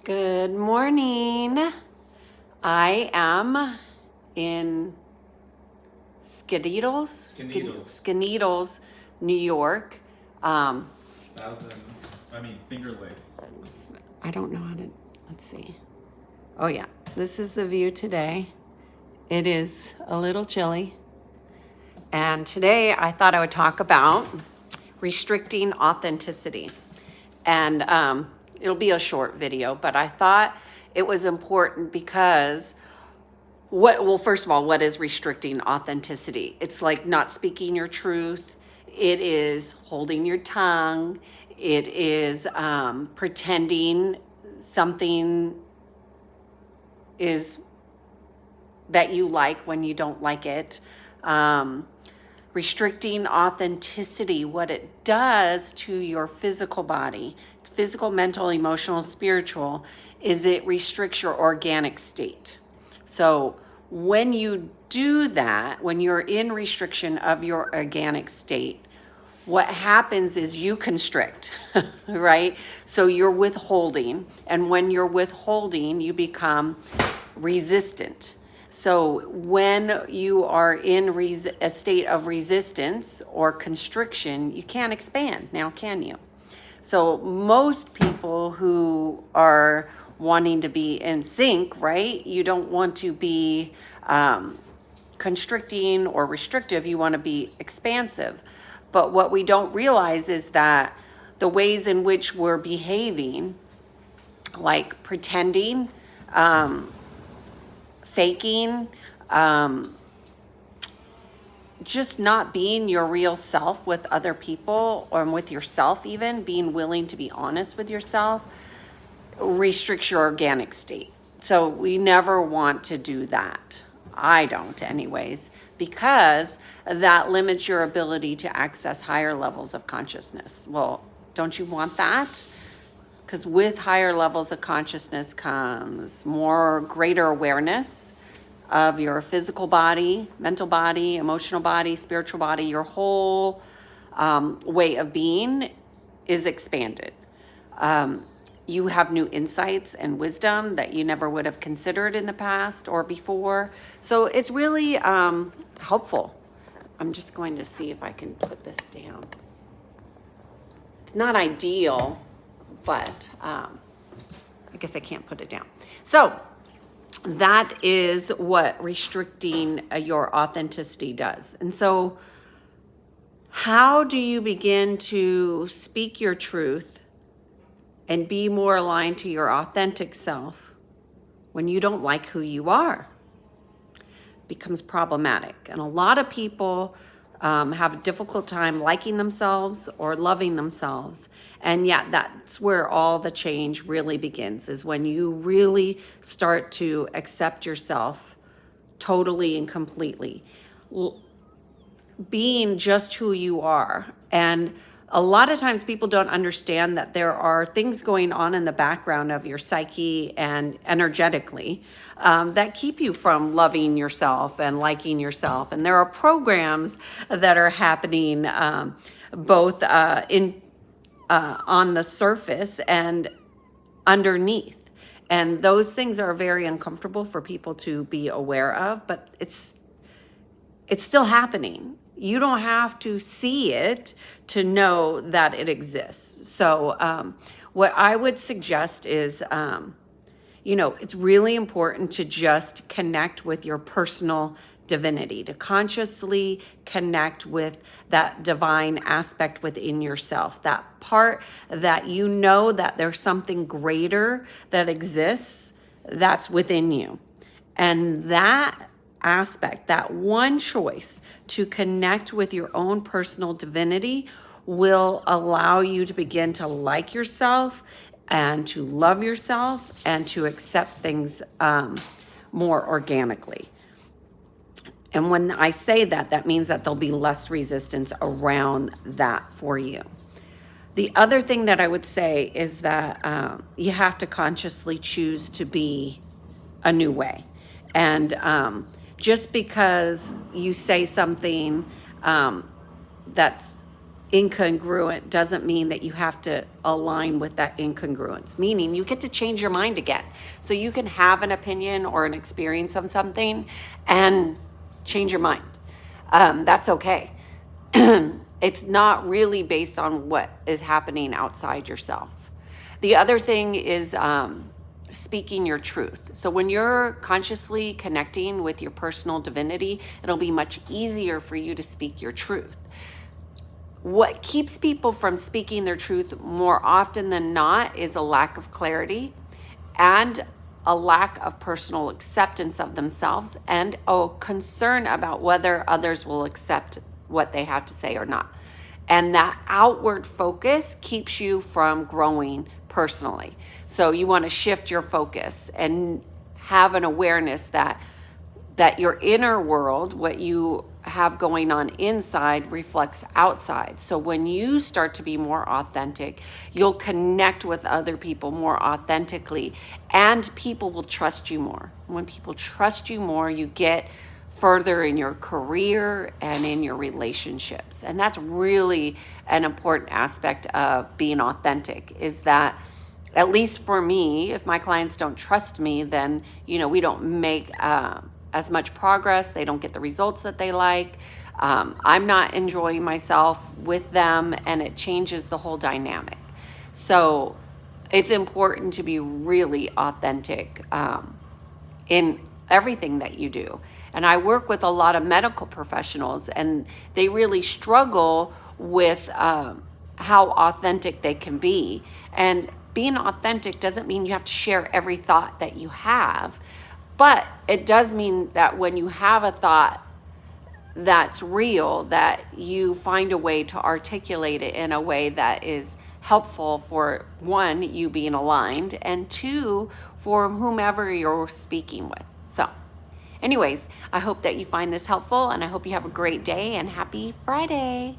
Good morning. I am in Skaneateles, New York. Finger Lakes. I don't know how to, let's see. Oh yeah, this is the view today. It is a little chilly. And today I thought I would talk about restricting authenticity. And it'll be a short video, but I thought it was important because first of all, what is restricting authenticity? It's like not speaking your truth. It is holding your tongue. It is pretending something is that you like when you don't like it. Restricting authenticity, what it does to your physical body, physical, mental, emotional, spiritual, is it restricts your organic state. So when you do that, when you're in restriction of your organic state, what happens is you constrict, right? So you're withholding. And when you're withholding, you become resistant. So when you are in a state of resistance or constriction, you can't expand. Now, can you? So most people who are wanting to be in sync, right? You don't want to be constricting or restrictive. You want to be expansive. But what we don't realize is that the ways in which we're behaving, like pretending, faking, just not being your real self with other people or with yourself, even being willing to be honest with yourself, restricts your organic state. So we never want to do that. I don't, anyways, because that limits your ability to access higher levels of consciousness. Well, don't you want that? Because with higher levels of consciousness comes more greater awareness of your physical body, mental body, emotional body, spiritual body. Your whole way of being is expanded. You have new insights and wisdom that you never would have considered in the past or before. So it's really helpful. I'm just going to see if I can put this down. It's not ideal, but I guess I can't put it down. So that is what restricting your authenticity does. And so how do you begin to speak your truth and be more aligned to your authentic self when you don't like who you are? It becomes problematic. And a lot of people have a difficult time liking themselves or loving themselves. And yet that's where all the change really begins, is when you really start to accept yourself totally and completely, being just who you are. And a lot of times people don't understand that there are things going on in the background of your psyche and energetically that keep you from loving yourself and liking yourself. And there are programs that are happening both on the surface and underneath. And those things are very uncomfortable for people to be aware of, but it's still happening. You don't have to see it to know that it exists. So what I would suggest is, it's really important to just connect with your personal divinity, to consciously connect with that divine aspect within yourself, that part that you know that there's something greater that exists that's within you. And that aspect, that one choice to connect with your own personal divinity, will allow you to begin to like yourself and to love yourself and to accept things more organically. And when I say that, that means that there'll be less resistance around that for you. The other thing that I would say is that you have to consciously choose to be a new way. And just because you say something that's incongruent doesn't mean that you have to align with that incongruence, meaning you get to change your mind again. So you can have an opinion or an experience of something and change your mind. That's okay. It's not really based on what is happening outside yourself. The other thing is speaking your truth. So when you're consciously connecting with your personal divinity, it'll be much easier for you to speak your truth. What keeps people from speaking their truth more often than not is a lack of clarity and a lack of personal acceptance of themselves and a concern about whether others will accept what they have to say or not. And that outward focus keeps you from growing personally. So you want to shift your focus and have an awareness that your inner world, what you have going on inside, reflects outside. So when you start to be more authentic, you'll connect with other people more authentically, and people will trust you more. When people trust you more, you get further in your career and in your relationships. And that's really an important aspect of being authentic, is that, at least for me, if my clients don't trust me, then, we don't make as much progress. They don't get the results that they like. I'm not enjoying myself with them, and it changes the whole dynamic. So it's important to be really authentic in everything that you do. And I work with a lot of medical professionals, and they really struggle with how authentic they can be. And being authentic doesn't mean you have to share every thought that you have, but it does mean that when you have a thought that's real, that you find a way to articulate it in a way that is helpful for, one, you being aligned, and two, for whomever you're speaking with. So anyways, I hope that you find this helpful, and I hope you have a great day, and happy Friday.